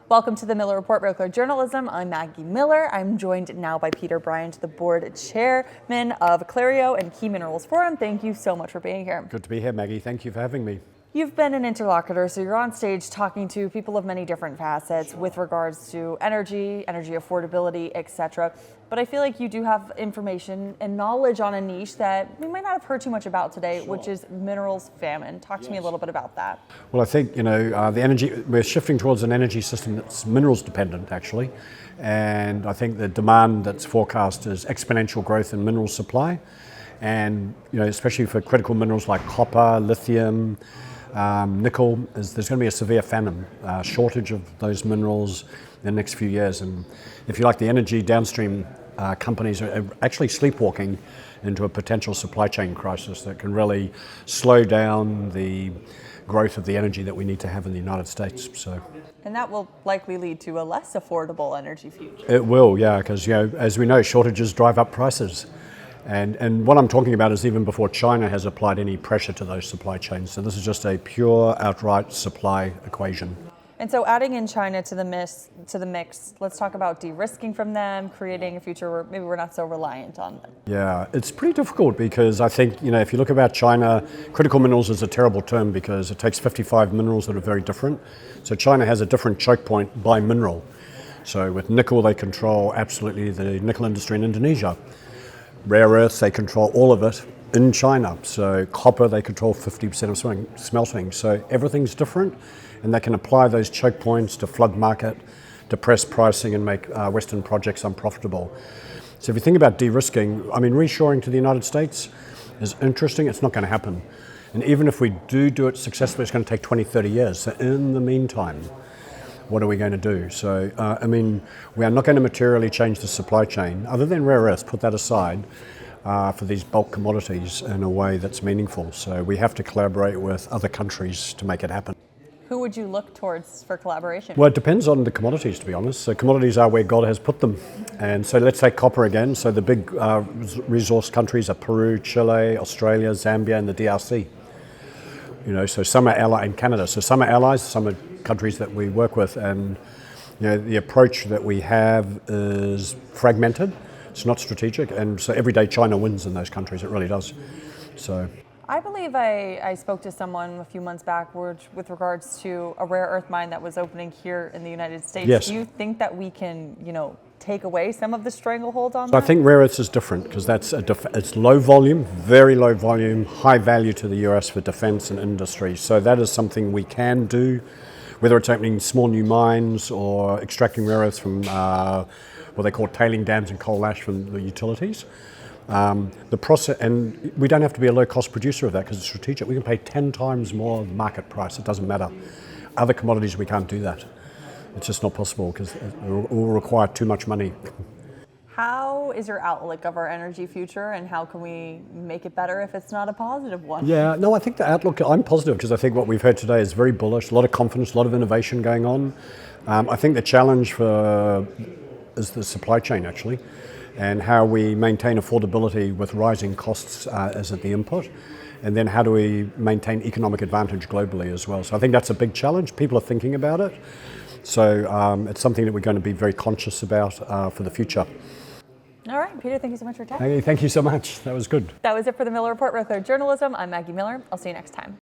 Welcome to the Miller Report, Real Clear Journalism. I'm Maggie Miller. I'm joined now by Peter Bryant, the board chairman of Clareo and Key Minerals Forum. Thank you so much for being here. Good to be here, Maggie. Thank you for having me. You've been an interlocutor, so you're on stage talking to people of many different facets with regards to energy affordability, etc. But I feel like you do have information and knowledge on a niche that we might not have heard too much about today, which is minerals famine. Talk to me a little bit about that. Well, I think, we're shifting towards an energy system that's minerals dependent, actually. And I think the demand that's forecast is exponential growth in mineral supply. And, especially for critical minerals like copper, lithium, nickel, there's going to be a severe famine, shortage of those minerals in the next few years. And if you like, the energy downstream companies are actually sleepwalking into a potential supply chain crisis that can really slow down the growth of the energy that we need to have in the United States. And that will likely lead to a less affordable energy future. It will, yeah, because as we know, shortages drive up prices. And what I'm talking about is even before China has applied any pressure to those supply chains. So this is just a pure outright supply equation. And so adding in China to the mix, let's talk about de-risking from them, creating a future where maybe we're not so reliant on them. Yeah, it's pretty difficult because I think, if you look about China, critical minerals is a terrible term because it takes 55 minerals that are very different. So China has a different choke point by mineral. So with nickel, they control absolutely the nickel industry in Indonesia. Rare earths, they control all of it in China. So copper, they control 50% of smelting. So everything's different, and they can apply those choke points to flood market, depress pricing, and make Western projects unprofitable. So if you think about de-risking, reshoring to the United States is interesting. It's not going to happen. And even if we do it successfully, it's going to take 20, 30 years. So in the meantime, what are we going to do? So, we are not going to materially change the supply chain, other than rare earths, put that aside, for these bulk commodities in a way that's meaningful. So we have to collaborate with other countries to make it happen. Who would you look towards for collaboration? Well, it depends on the commodities, to be honest. So commodities are where God has put them. And so let's take copper again. So the big resource countries are Peru, Chile, Australia, Zambia, and the DRC. So some are allies, and Canada. So some are allies, some are countries that we work with, and the approach that we have is fragmented. It's not strategic, and so every day China wins in those countries. It really does. So I believe I spoke to someone a few months back with regards to a rare earth mine that was opening here in the United States. Yes. Do you think that we can, take away some of the stranglehold on that? I think rare earths is different because it's low volume, very low volume, high value to the US for defense and industry. So that is something we can do, whether it's opening small new mines or extracting rare earths from what they call tailing dams and coal ash from the utilities. The process, and we don't have to be a low-cost producer of that because it's strategic. We can pay 10 times more market price. It doesn't matter. Other commodities, we can't do that. It's just not possible because it will require too much money. How is your outlook of our energy future, and how can we make it better if it's not a positive one? Yeah, no, I think the outlook, I'm positive because I think what we've heard today is very bullish, a lot of confidence, a lot of innovation going on. I think the challenge is the supply chain, actually, and how we maintain affordability with rising costs as at the input. And then how do we maintain economic advantage globally as well? So I think that's a big challenge. People are thinking about it. So it's something that we're going to be very conscious about for the future. All right, Peter, thank you so much for your time. Hey, thank you so much. That was good. That was it for the Miller Report, Real Clear Journalism. I'm Maggie Miller. I'll see you next time.